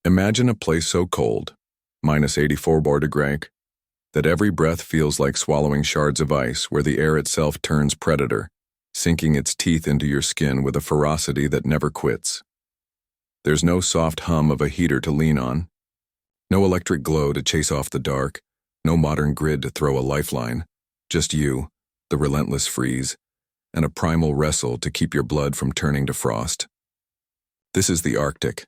Imagine a place so cold, -84°, that every breath feels like swallowing shards of ice, where the air itself turns predator, sinking its teeth into your skin with a ferocity that never quits. There's no soft hum of a heater to lean on, no electric glow to chase off the dark, no modern grid to throw a lifeline, just you, the relentless freeze, and a primal wrestle to keep your blood from turning to frost. This is the Arctic,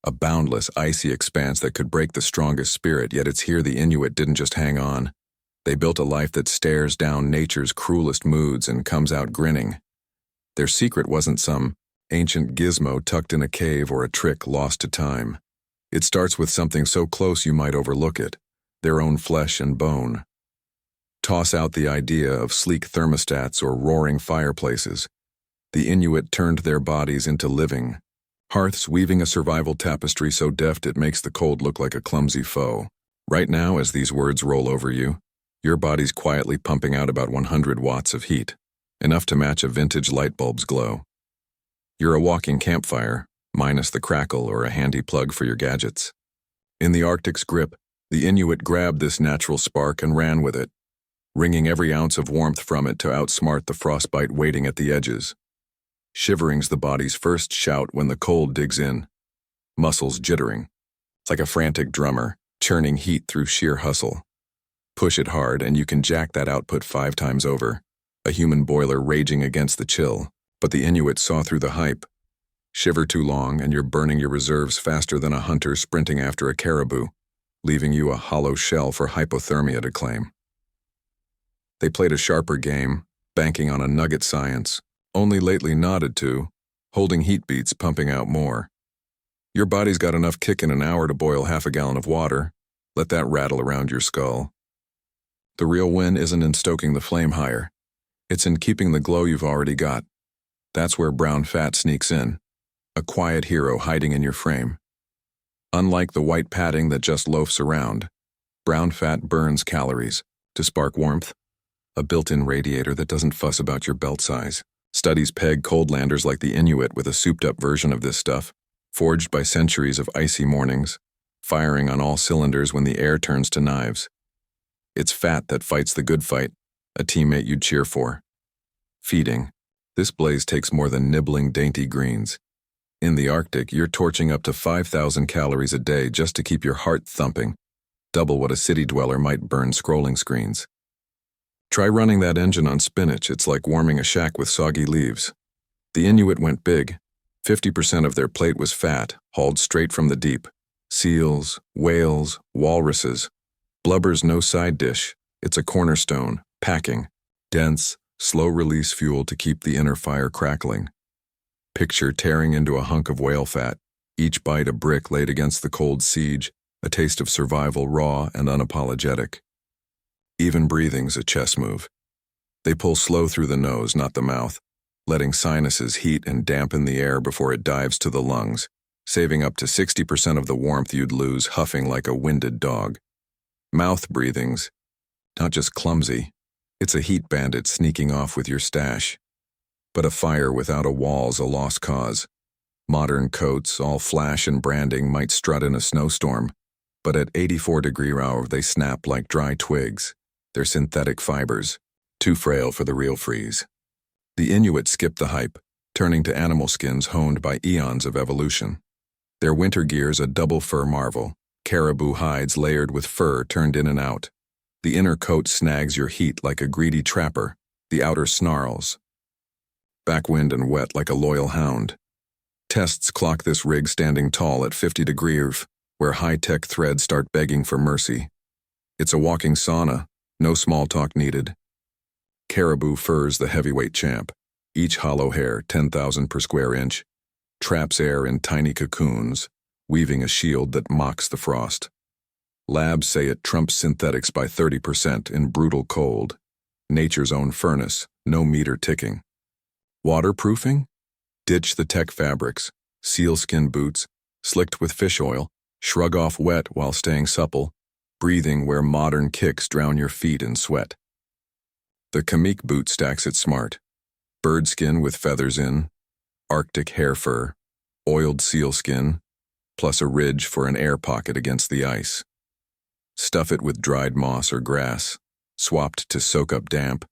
a boundless, icy expanse that could break the strongest spirit, yet it's here the Inuit didn't just hang on. They built a life that stares down nature's cruelest moods and comes out grinning. Their secret wasn't some ancient gizmo tucked in a cave or a trick lost to time. It starts with something so close you might overlook it, their own flesh and bone. Toss out the idea of sleek thermostats or roaring fireplaces. The Inuit turned their bodies into living hearths, weaving a survival tapestry so deft it makes the cold look like a clumsy foe. Right now, as these words roll over you, your body's quietly pumping out about 100 watts of heat, enough to match a vintage light bulb's glow. You're a walking campfire, minus the crackle or a handy plug for your gadgets. In the Arctic's grip, the Inuit grabbed this natural spark and ran with it, wringing every ounce of warmth from it to outsmart the frostbite waiting at the edges. Shivering's the body's first shout when the cold digs in, muscles jittering. It's like a frantic drummer, churning heat through sheer hustle. Push it hard and you can jack that output 5 times over, a human boiler raging against the chill. But the Inuit saw through the hype. Shiver too long and you're burning your reserves faster than a hunter sprinting after a caribou, leaving you a hollow shell for hypothermia to claim. They played a sharper game, banking on a nugget science, only lately nodded to, holding heat beats pumping out more. Your body's got enough kick in an hour to boil half a gallon of water. Let that rattle around your skull. The real win isn't in stoking the flame higher. It's in keeping the glow you've already got. That's where brown fat sneaks in, a quiet hero hiding in your frame. Unlike the white padding that just loafs around, brown fat burns calories to spark warmth, a built-in radiator that doesn't fuss about your belt size. Studies peg coldlanders like the Inuit with a souped-up version of this stuff, forged by centuries of icy mornings, firing on all cylinders when the air turns to knives. It's fat that fights the good fight, a teammate you'd cheer for. Feeding. This blaze takes more than nibbling dainty greens. In the Arctic, you're torching up to 5,000 calories a day just to keep your heart thumping, double what a city dweller might burn scrolling screens. Try running that engine on spinach. It's like warming a shack with soggy leaves. The Inuit went big. 50% of their plate was fat, hauled straight from the deep. Seals, whales, walruses. Blubber's no side dish. It's a cornerstone, packing, dense, slow-release fuel to keep the inner fire crackling. Picture tearing into a hunk of whale fat, each bite a brick laid against the cold siege, a taste of survival raw and unapologetic. Even breathing's a chess move. They pull slow through the nose, not the mouth, letting sinuses heat and dampen the air before it dives to the lungs, saving up to 60% of the warmth you'd lose huffing like a winded dog. Mouth breathing's not just clumsy, it's a heat bandit sneaking off with your stash. But a fire without a wall's a lost cause. Modern coats, all flash and branding, might strut in a snowstorm, but at 84°F they snap like dry twigs. They're synthetic fibers, too frail for the real freeze. The Inuit skip the hype, turning to animal skins honed by eons of evolution. Their winter gear's a double fur marvel, caribou hides layered with fur turned in and out. The inner coat snags your heat like a greedy trapper, the outer snarls. Backwind and wet like a loyal hound. Tests clock this rig standing tall at 50°F, where high-tech threads start begging for mercy. It's a walking sauna, no small talk needed. Caribou fur's the heavyweight champ. Each hollow hair, 10,000 per square inch, traps air in tiny cocoons, weaving a shield that mocks the frost. Labs say it trumps synthetics by 30% in brutal cold. Nature's own furnace, no meter ticking. Waterproofing? Ditch the tech fabrics, sealskin boots, slicked with fish oil, shrug off wet while staying supple, breathing where modern kicks drown your feet in sweat. The Kamik boot stacks it smart. Bird skin with feathers in, Arctic hair fur, oiled sealskin, plus a ridge for an air pocket against the ice. Stuff it with dried moss or grass, swapped to soak up damp,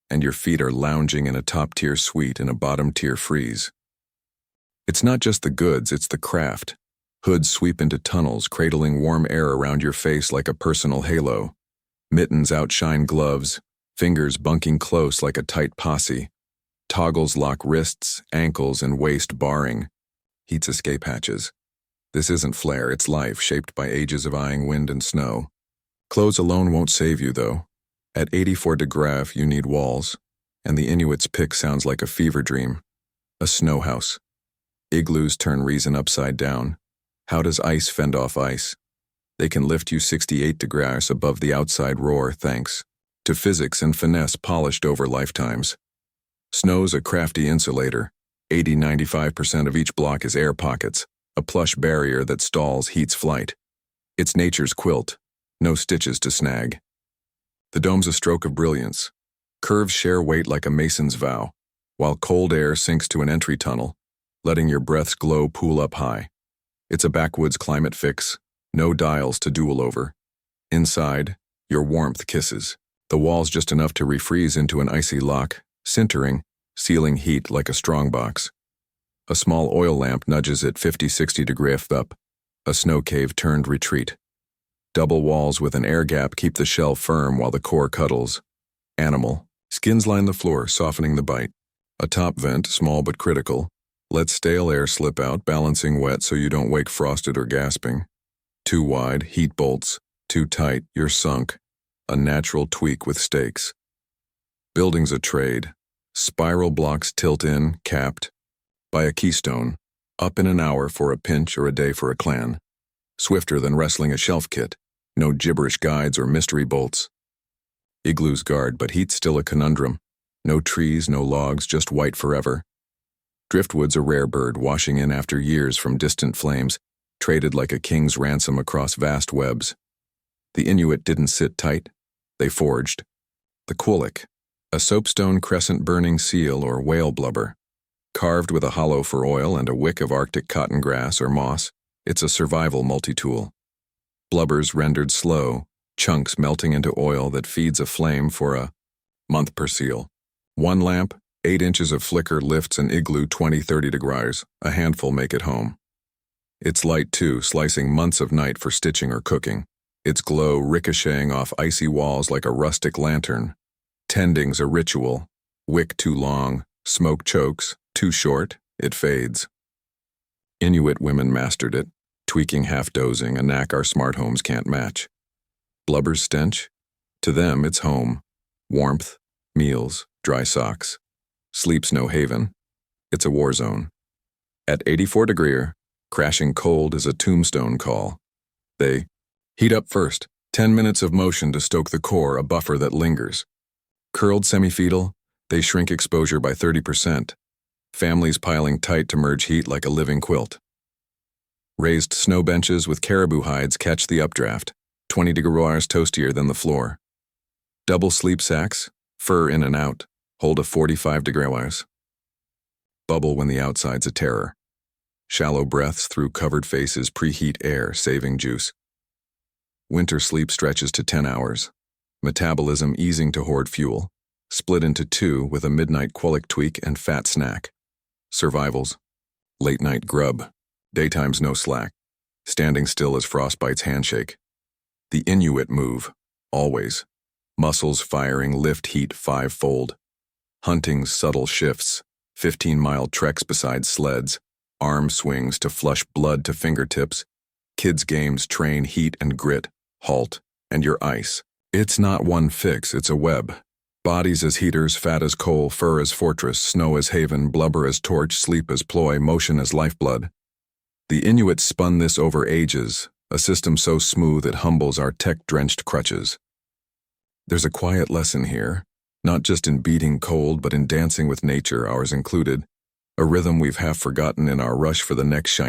and your feet are lounging in a top-tier suite in a bottom-tier freeze. It's not just the goods, it's the craft. Hoods sweep into tunnels, cradling warm air around your face like a personal halo. Mittens outshine gloves, fingers bunking close like a tight posse. Toggles lock wrists, ankles, and waist barring. Heat's escape hatches. This isn't flair, it's life, shaped by ages of eyeing wind and snow. Clothes alone won't save you, though. At 84 degrees, you need walls, and the Inuits' pick sounds like a fever dream. A snow house. Igloos turn reason upside down. How does ice fend off ice? They can lift you 68 degrees above the outside roar, thanks to physics and finesse polished over lifetimes. Snow's a crafty insulator. 80–95% of each block is air pockets, a plush barrier that stalls heat's flight. It's nature's quilt, no stitches to snag. The dome's a stroke of brilliance. Curves share weight like a mason's vow, while cold air sinks to an entry tunnel, letting your breath's glow pool up high. It's a backwoods climate fix, no dials to duel over. Inside, your warmth kisses. The wall's just enough to refreeze into an icy lock, sintering, sealing heat like a strongbox. A small oil lamp nudges it 50–60 degrees up, a snow cave turned retreat. Double walls with an air gap keep the shell firm while the core cuddles. Animal. Skins line the floor, softening the bite. A top vent, small but critical, lets stale air slip out, balancing wet so you don't wake frosted or gasping. Too wide, heat bolts. Too tight, you're sunk. A natural tweak with stakes. Building's a trade. Spiral blocks tilt in, capped. By a keystone. Up in an hour for a pinch or a day for a clan. Swifter than wrestling a shelf kit. No gibberish guides or mystery bolts. Igloos guard, but heat's still a conundrum. No trees, no logs, just white forever. Driftwood's a rare bird, washing in after years from distant flames, traded like a king's ransom across vast webs. The Inuit didn't sit tight. They forged. The quillik, a soapstone crescent-burning seal or whale blubber. Carved with a hollow for oil and a wick of Arctic cotton grass or moss, it's a survival multi-tool. Blubbers rendered slow, chunks melting into oil that feeds a flame for a month per seal. One lamp, 8 inches of flicker lifts an igloo 20–30 degrees, a handful make it home. Its light too, slicing months of night for stitching or cooking. Its glow ricocheting off icy walls like a rustic lantern. Tending's a ritual. Wick too long, smoke chokes, too short, it fades. Inuit women mastered it, tweaking half-dozing, a knack our smart homes can't match. Blubber's stench? To them, it's home. Warmth, meals, dry socks. Sleep's no haven. It's a war zone. At 84 degrees, crashing cold is a tombstone call. They heat up first, 10 minutes of motion to stoke the core, a buffer that lingers. Curled semifetal, they shrink exposure by 30%. Families piling tight to merge heat like a living quilt. Raised snow benches with caribou hides catch the updraft, 20 degrees toastier than the floor. Double sleep sacks, fur in and out, hold a 45 degrees. Bubble when the outside's a terror. Shallow breaths through covered faces preheat air, saving juice. Winter sleep stretches to 10 hours. Metabolism easing to hoard fuel. Split into 2 with a midnight quillik tweak and fat snack. Survivals. Late night grub. Daytime's no slack. Standing still as frostbite's handshake. The Inuit move. Always. Muscles firing lift heat 5-fold. Hunting's subtle shifts. 15-mile treks beside sleds. Arm swings to flush blood to fingertips. Kids' games train heat and grit. Halt. And your ice. It's not one fix, it's a web. Bodies as heaters, fat as coal, fur as fortress, snow as haven, blubber as torch, sleep as ploy, motion as lifeblood. The Inuit spun this over ages, a system so smooth it humbles our tech-drenched crutches. There's a quiet lesson here, not just in beating cold but in dancing with nature, ours included, a rhythm we've half forgotten in our rush for the next shiny